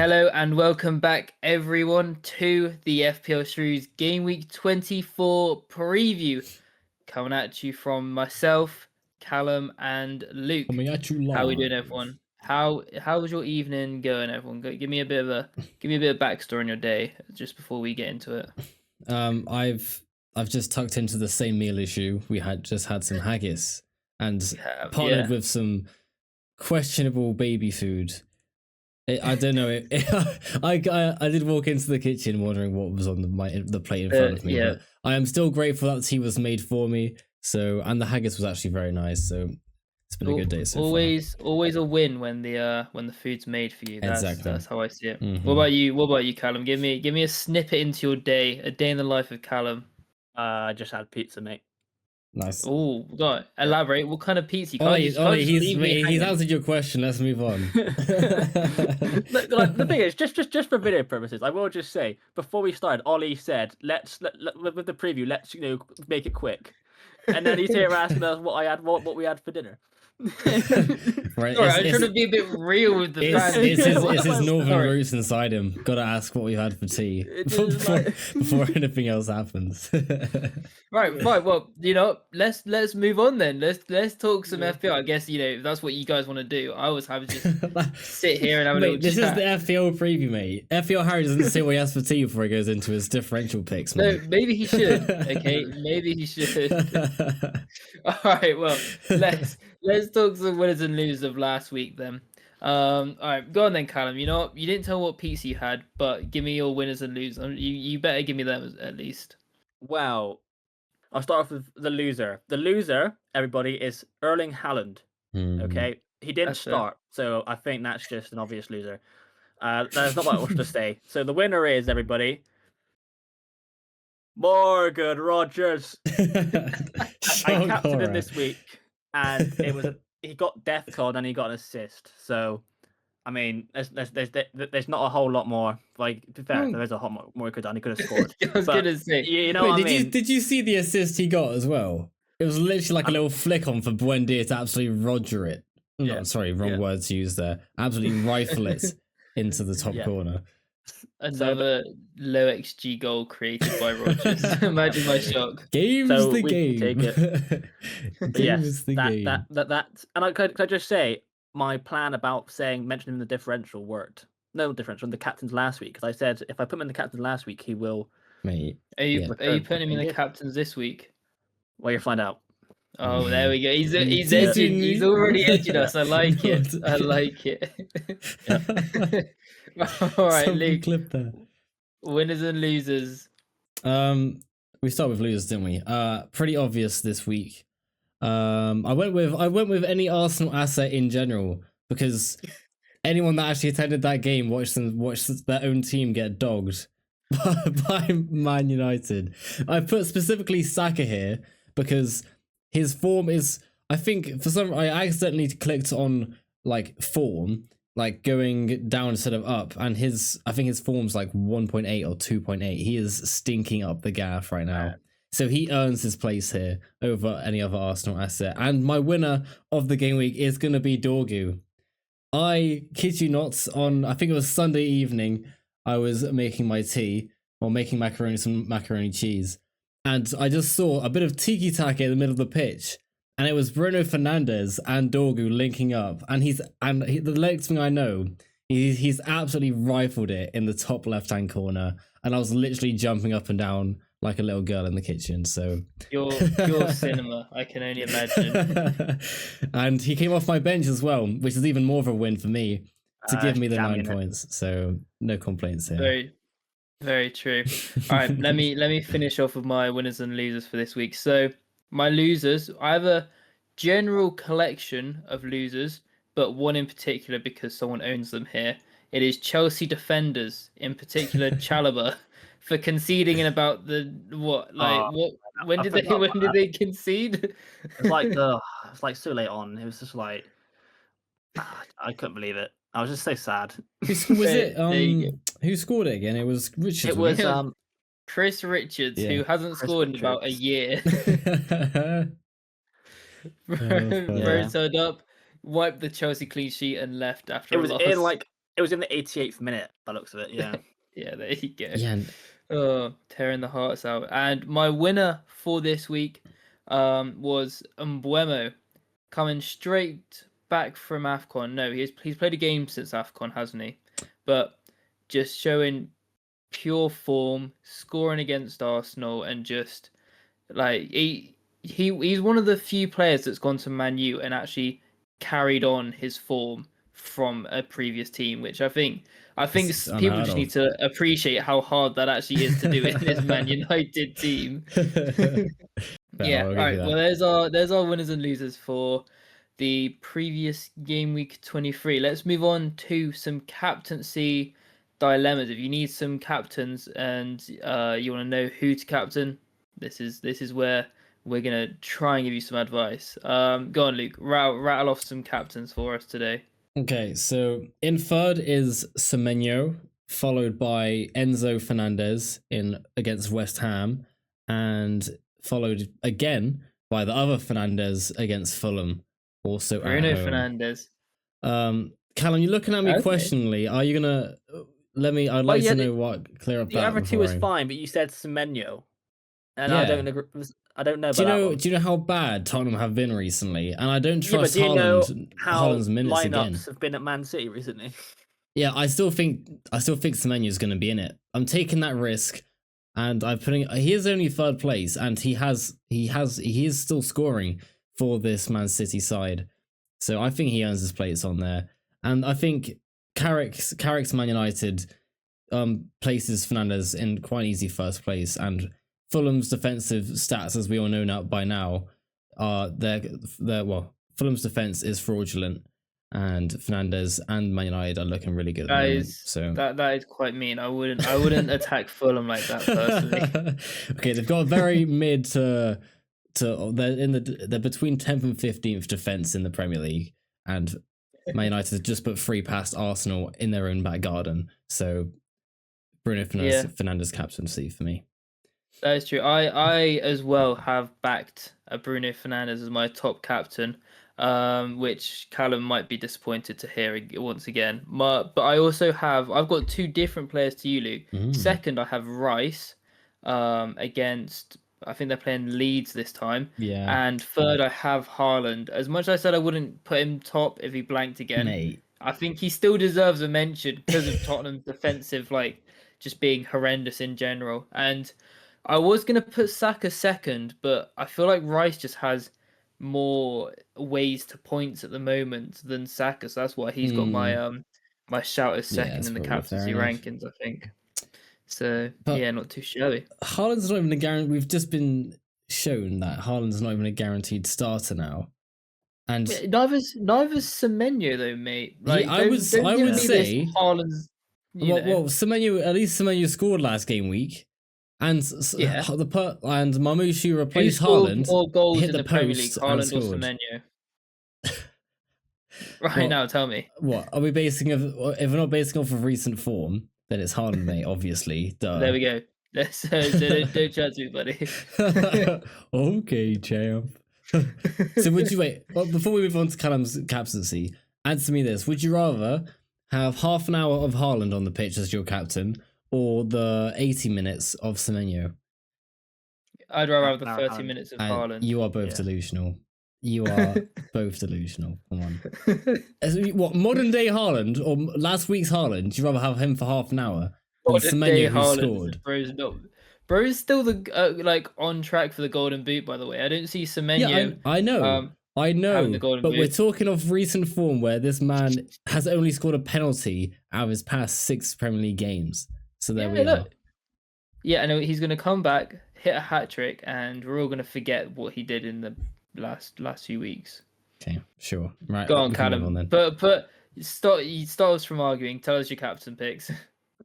Hello and welcome back, everyone, to the FPL Shrews Game Week 24 preview. Coming at you from myself, Callum, and Luke. Coming at you live. How are we doing, everyone? How was your evening going, everyone? Give me a bit of backstory on your day just before we get into it. I've just tucked into the same meal issue. We had some haggis and partnered with some questionable baby food. I don't know. I did walk into the kitchen wondering what was on the plate in front of me. But I am still grateful that tea was made for me. So, and the haggis was actually very nice. So it's been a good day so far. Always a win when the food's made for you. That's how I see it. Mm-hmm. What about you, Callum? Give me a snippet into your day, a day in the life of Callum. I just had pizza, mate. Nice. Oh, God. Elaborate. What kind of pizza? He's answered your question. Let's move on. The thing is, just for video purposes, I will just say before we started, Ollie said, "Let's with the preview, let's make it quick," and then he's here asking us what we had for dinner. Right, I'm trying to be a bit real with the fans. It's his northern roots inside him. Got to ask what we had for tea before anything else happens. Right. Well, let's move on then. Let's talk some FPL. I guess if that's what you guys want to do. I was happy to just sit here and have a little This chat. is the FPL preview, mate. FPL Harry doesn't say what he has for tea before he goes into his differential picks. Mate. No, maybe he should. Okay, maybe he should. All right. Well, let's talk some winners and losers of last week then. All right, go on then, Callum. You didn't tell what pizza you had, but give me your winners and losers. You better give me them at least. Well, I'll start off with the loser. The loser, everybody, is Erling Haaland. Okay, he didn't start, so I think that's just an obvious loser. There's not much to say. So the winner is, everybody, Morgan Rogers. I captained him this week, and he got death card and he got an assist. So, I mean, there's not a whole lot more. Like, to be fair, there is a whole more he could have done. He could have scored. I was gonna say, Did you see the assist he got as well? It was literally like a little flick on for Buendia to absolutely Roger it. No, sorry, wrong word to use there. Absolutely rifle it into the top corner. Another low XG goal created by Rogers. Imagine my shock. Game's the game. Take it. Game's the game. And I could just say my plan about mentioning the differential worked. No differential in the captains last week, because I said if I put him in the captains last week, he will. Mate, are you putting him in the captains this week? Well, you'll find out. Oh, there we go. He's edging. He's already edging us. I like it. I like it. All right, Luke. Clip there. Winners and losers. We start with losers, didn't we? Pretty obvious this week. I went with any Arsenal asset in general, because anyone that actually attended that game watched their own team get dogged by Man United. I put specifically Saka here because his form is, I think I accidentally clicked on like form, like going down instead of up, and I think his form's like 1.8 or 2.8. He is stinking up the gaff right now. So he earns his place here over any other Arsenal asset. And my winner of the game week is going to be Dorgu. I kid you not, I think it was Sunday evening, I was making my tea, or making some macaroni cheese. And I just saw a bit of tiki-taka in the middle of the pitch. And it was Bruno Fernandes and Dorgu linking up. And the next thing I know, he's absolutely rifled it in the top left-hand corner. And I was literally jumping up and down like a little girl in the kitchen. So pure cinema, I can only imagine. And he came off my bench as well, which is even more of a win for me, to give me the 9 points. So no complaints here. Very, very true. All right, let me finish off with my winners and losers for this week. So my losers, I have a general collection of losers, but one in particular because someone owns them here. It is Chelsea defenders, in particular Chalobah, for conceding in about when did they concede? It's like so late on. It was just like I couldn't believe it. I was just so sad. Who scored it again? It was Richards. It was Chris Richards, who hasn't scored in about a year. Bro turned up, wiped the Chelsea clean sheet, and left after a loss. It was in the 88th minute, by the looks of it. Yeah. Yeah, there you go. Yeah, Oh, tearing the hearts out. And my winner for this week was Mbuemo, coming straight back from AFCON. No, he's played a game since AFCON, hasn't he? But just showing pure form, scoring against Arsenal, and just like he's one of the few players that's gone to Man U and actually carried on his form from a previous team, which I think it's people unheard just need of. to appreciate how hard that actually is to do in this Man United team. Yeah, I'll give you right. Well, that. there's our winners and losers for the previous game week 23. Let's move on to some captaincy dilemmas. If you need some captains and you want to know who to captain, this is where we're gonna try and give you some advice. Go on, Luke. Rattle off some captains for us today. Okay, so in third is Semenyo, followed by Enzo Fernandez in against West Ham, and followed again by the other Fernandez against Fulham, also Bruno at home. Fernandes. Callum, you're looking at me Okay. questioningly. Are you gonna let me? I'd Well, like yeah, to know what clear up The that. other two before is I- fine, but you said Semenyo, and Yeah. I don't agree. I don't know about Do you that know? one. Do you know how bad Tottenham have been recently? And I don't Yeah, but trust do you know Haaland. how Haaland's minutes lineups again. have been at Man City recently? Yeah, I still think Semenyo is going to be in it. I'm taking that risk, and I'm putting. He is only third place, and he is still scoring for this Man City side. So I think he earns his place on there, and I think Carrick's Man United places Fernandez in quite easy first place, and Fulham's defensive stats, as we all know now by now, are Fulham's defense is fraudulent, and Fernandez and Man United are looking really good at the That moment. is So that is quite mean. I wouldn't attack Fulham like that personally. okay, they've got a very mid to they're between 10th and 15th defense in the Premier League, and Man United have just put 3 past Arsenal in their own back garden. So Bruno Yeah. Fernandes captaincy for me. That is true. I as well have backed Bruno Fernandes as my top captain, which Callum might be disappointed to hear once again. But I also I've got 2 different players to you, Luke. Mm. Second, I have Rice, against I think they're playing Leeds this time. Yeah, And third, I have Haaland. As much as I said I wouldn't put him top if he blanked again, mate. I think he still deserves a mention because of Tottenham's defensive, like just being horrendous in general. And I was gonna put Saka second, but I feel like Rice just has more ways to points at the moment than Saka, so that's why he's got my shout as Yeah, second that's in the probably fair captaincy enough. rankings, I think. So But- yeah, not too shabby. Haaland's not even a guarantee. We've just been shown that Haaland's not even a guaranteed starter now, and Neither's Semenyo though, mate. Like I would don't say- give me this Haaland's. well, Semenyo scored last game week, and Yeah. and Marmoush, who Who replaced scored Haaland, more goals hit in the the Premier League, post and Haaland or scored. Semenyo? Right Well, now, tell me. What are we basing if we're not basing off of recent form, then it's Haaland, mate. Obviously, duh. There we go. So don't judge me, buddy. Okay, champ. So would you wait? Well, before we move on to Callum's captaincy, answer me this: would you rather have half an hour of Haaland on the pitch as your captain, or the 80 minutes of Semenyo? I'd rather have the No, 30 Haaland. minutes of And Haaland. you are both Yeah. delusional. You are both delusional. Come on. What, modern day Haaland or last week's Haaland? Do you rather have him for half an hour than Modern day Semenyo who Haaland, scored? Bro's still the like on track for the Golden Boot. By the way, I don't see Semenyo. Yeah, I know. I having know, the golden but boot. we're talking of recent form where this man has only scored a penalty out of his past 6 Premier League games. So there we are. Yeah, I know he's going to come back, hit a hat trick, and we're all going to forget what he did in the last few weeks. Okay, sure. Right, Go on, we can move Callum. then. But stop us from arguing. Tell us your captain picks.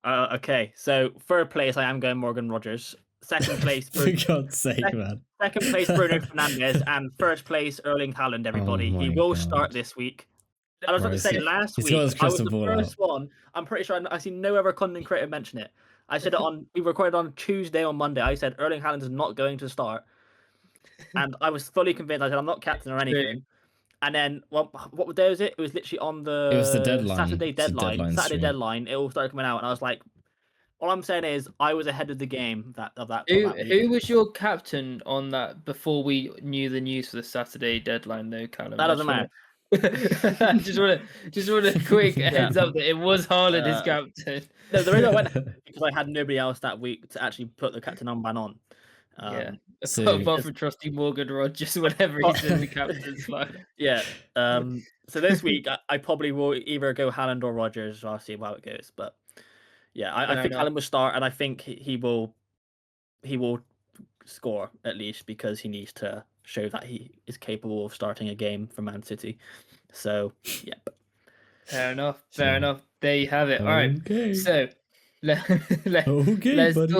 Okay, so third place, I am going Morgan Rogers. Second place, For God's sake, man. second place Bruno Fernandes, and first place Erling Haaland. Everybody, Oh he my will God. start this week. I was about to Right, say so last he's week got his I was crystal the ball first one. I'm pretty sure I seen no other content creator mention it. I said it on. We recorded on Tuesday on Monday. I said Erling Haaland is not going to start, and I was fully convinced. I said I'm not captain or anything. And then, well, what day was it? It was literally on the It was the deadline. Saturday It's the deadline. deadline Saturday stream. deadline. It all started coming out, and I was like, all I'm saying is, I was ahead of the game that week. Who was your captain on that before we knew the news for the Saturday deadline, though, Callum? That doesn't matter. just want a quick heads up that it was Haaland his captain. No, the reason I went because I had nobody else that week to actually put the captain armband on. Yeah, So- apart from trusting Morgan Rogers whenever he's in the captain's fine. Yeah. So this week I probably will either go Haaland or Rogers. I'll see how it goes. But yeah, I Fair think enough. Haaland will start, and I think he will score at least because he needs to show that he is capable of starting a game for Man City. So yeah. Fair enough. Sure. Fair enough. There you have it. All right. Okay. So Okay, let's buddy.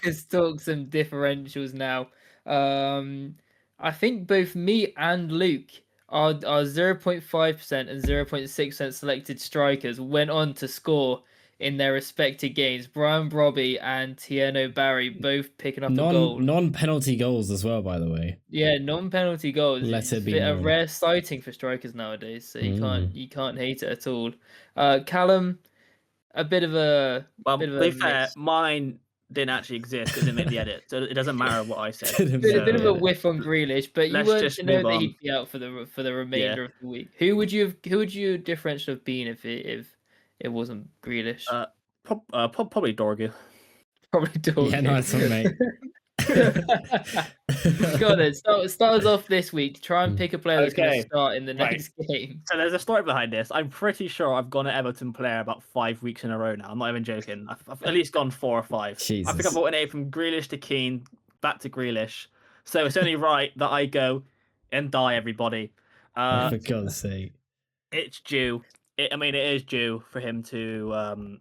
let's talk some differentials now. I think both me and Luke, our 0.5% and 0.6% selected strikers went on to score in their respective games. Brian Brobby and Tieno Barry both picking up a goal. Non-penalty goals as well, by the way. Yeah, non-penalty goals. Let It's it be a known. rare sighting for strikers nowadays, so you Mm. can't hate it at all. Callum, a bit of a Well, bit of to be a fair, mix. mine didn't actually exist because it didn't make the edit, so it doesn't matter what I said. Didn't Bit, make a bit of the a edit. whiff on Grealish, but you Let's weren't just to know move that on. he'd be out for the remainder of the week. Who would your differential have been if it wasn't Grealish? Probably Dorgu. Probably Dorky. Yeah, nice one, mate. Go on then, start us off this week. Try and pick a player that's going to Okay, start in the right. next game. So there's a story behind this. I'm pretty sure I've gone an Everton player about 5 weeks in a row now. I'm not even joking. I've at least gone 4 or 5. I think Jesus. I've alternated from Grealish to Keane, back to Grealish. So it's only right that I go and die, everybody. For God's sake. It's due. It is due for him to.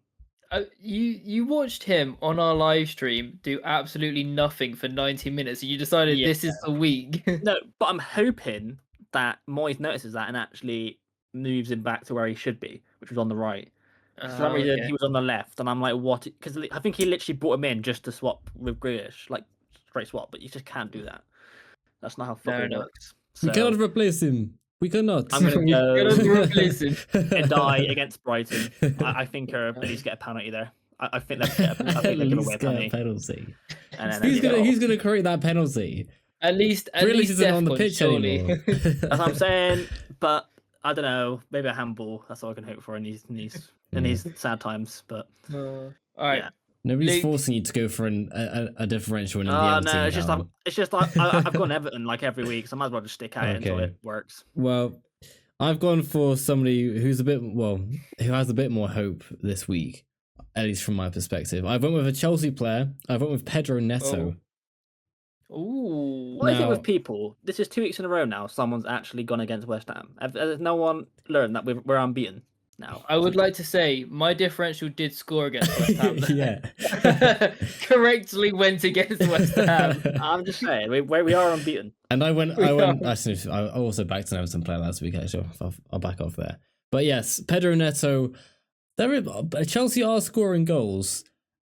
You watched him on our live stream do absolutely nothing for 90 minutes. And you decided Yeah. this is the week. No, but I'm hoping that Moyes notices that and actually moves him back to where he should be, which was on the right. For some reason, Okay. he was on the left, and I'm like, what? Because I think he literally brought him in just to swap with Grealish, like straight swap, but you just can't do that. That's not how Fair football enough. works. We So cannot replace him. We cannot. I'm gonna Cannot go replace him. and die against Brighton. I think at least get a penalty there. I think they'll get. I At think they'll give away least a get a penalty. penalty. And then Who's gonna create that penalty? At least Grealish isn't on the Defcon, pitch surely. anymore. That's what I'm saying. But I don't know. Maybe a handball. That's all I can hope for in these sad times. But All right. Yeah. Nobody's Luke- forcing you to go for a differential in the oh Everton. no, it's just like I've gone Everton like every week, so I might as well just stick at it until Okay. it works. Well, I've gone for somebody who has a bit more hope this week, at least from my perspective. I went with a Chelsea player. I went with Pedro Neto. Ooh. What is it Now- with people? This is 2 weeks in a row now. Someone's actually gone against West Ham. Has no one learned that we're unbeaten now? I would like to say my differential did score against West Ham. Yeah. Correctly went against West Ham. I'm just saying we are unbeaten. And I went. We are. Actually, I also backed an Everton player last week. Actually, I'll back off there. But yes, Pedro Neto. Chelsea are scoring goals,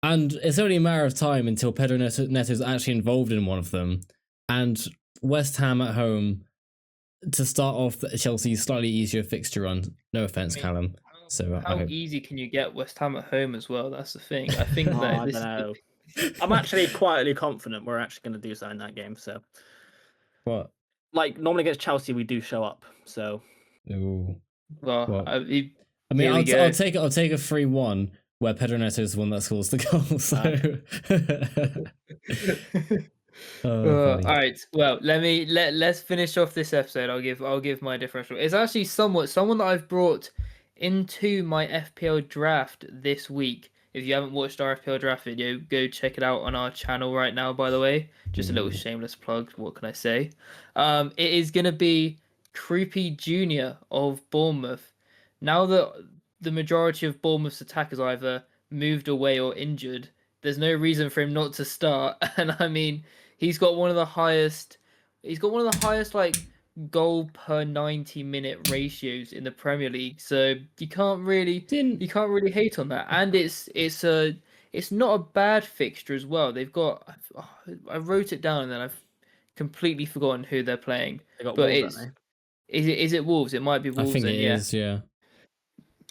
and it's only a matter of time until Pedro Neto's actually involved in one of them. And West Ham at home to start off Chelsea's slightly easier fixture run. No offense, Callum. So I How hope. easy can you get West Ham at home as well? That's the thing. I think Oh, that I this don't know. I'm actually quietly confident we're actually going to do something in that game. So, What? like normally against Chelsea, we do show up. So Ooh. well, What? I I Here mean, we go. I'll take a 3-1 where Pedro Neto is the one that scores the goal. So. all right. Well, let's finish off this episode. I'll give my differential. It's actually someone that I've brought into my FPL draft this week. If you haven't watched our FPL draft video, go check it out on our channel right now. By the way, just a little shameless plug. What can I say? It is gonna be Creepy Junior of Bournemouth. Now that the majority of Bournemouth's attackers either moved away or injured, there's no reason for him not to start. And I mean, he's got one of the highest like goal per 90-minute ratios in the Premier League. So you can't really hate on that. And it's not a bad fixture as well. They've got I wrote it down and then I've completely forgotten who they're playing. They got But Wolves, haven't is it Wolves? It might be I Wolves. think Then, it yeah. is, yeah.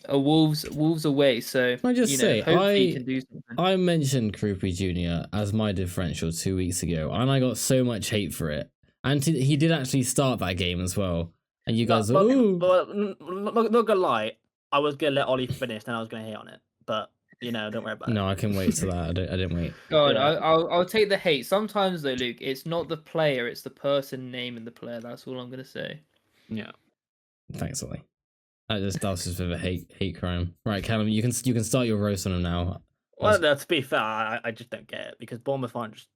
Wolves away. So Can I just say, hopefully he can do something. I mentioned Krupi Jr. as my differential 2 weeks ago, and I got so much hate for it. And he did actually start that game as well. And you guys were, ooh. Not gonna lie, I was gonna let Ollie finish, then I was gonna hate on it. But don't worry about it. No, I can wait to that. I didn't wait. Go on, Yeah. I'll take the hate. Sometimes though, Luke, it's not the player, it's the person naming the player. That's all I'm gonna say. Yeah. Thanks, Ollie. That was just a bit of a hate crime. Right, Callum, you can start your roast on him now. Well, to be fair, I just don't get it because Bournemouth aren't just.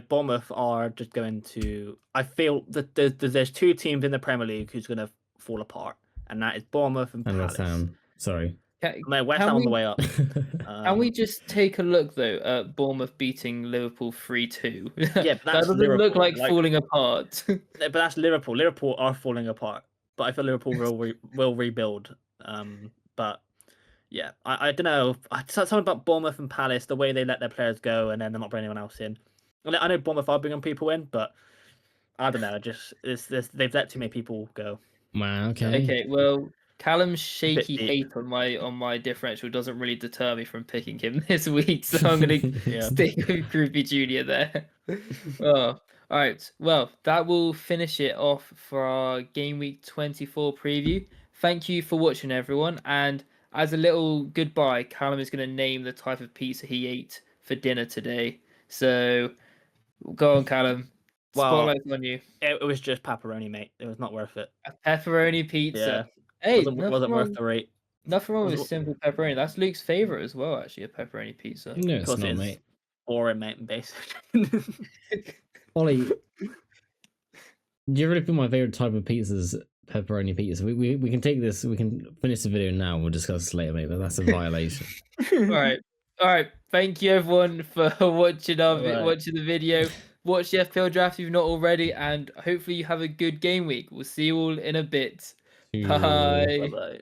Bournemouth are just going to. I feel that there's 2 teams in the Premier League who's going to fall apart, and that is Bournemouth and Palace. West Ham. Sorry. West Ham on the way up. Can we just take a look though at Bournemouth beating Liverpool 3-2? Yeah, but that that's doesn't Liverpool. look like falling apart. But that's Liverpool. Liverpool are falling apart, but I feel Liverpool will rebuild. But yeah, I don't know. Something about Bournemouth and Palace, the way they let their players go, and then they're not bringing anyone else in. I know Bournemouth are bringing people in, but I don't know. They've let too many people go. Wow. Okay. Okay. Well, Callum's shaky deep. hate on my differential doesn't really deter me from picking him this week, so I'm gonna stick with Groupie Junior there. Oh, all right. Well, that will finish it off for our Game Week 24 preview. Thank you for watching, everyone, and as a little goodbye, Callum is going to name the type of pizza he ate for dinner today. So, go on, Callum. Spotlight's on you. It was just pepperoni, mate. It was not worth it. A pepperoni pizza. Yeah. Hey, wasn't worth the rate. Nothing wrong with simple pepperoni. That's Luke's favorite as well, actually, a pepperoni pizza. No, it's not, mate. Boring, mate, basically. Ollie, you really put my favorite type of pizzas pepperoni pizza. We can take this. We can finish the video now. We'll discuss this later, mate. But that's a violation. All right. Thank you, everyone, for watching watching the video. Watch the FPL draft if you've not already, and hopefully you have a good game week. We'll see you all in a bit. Bye. Bye.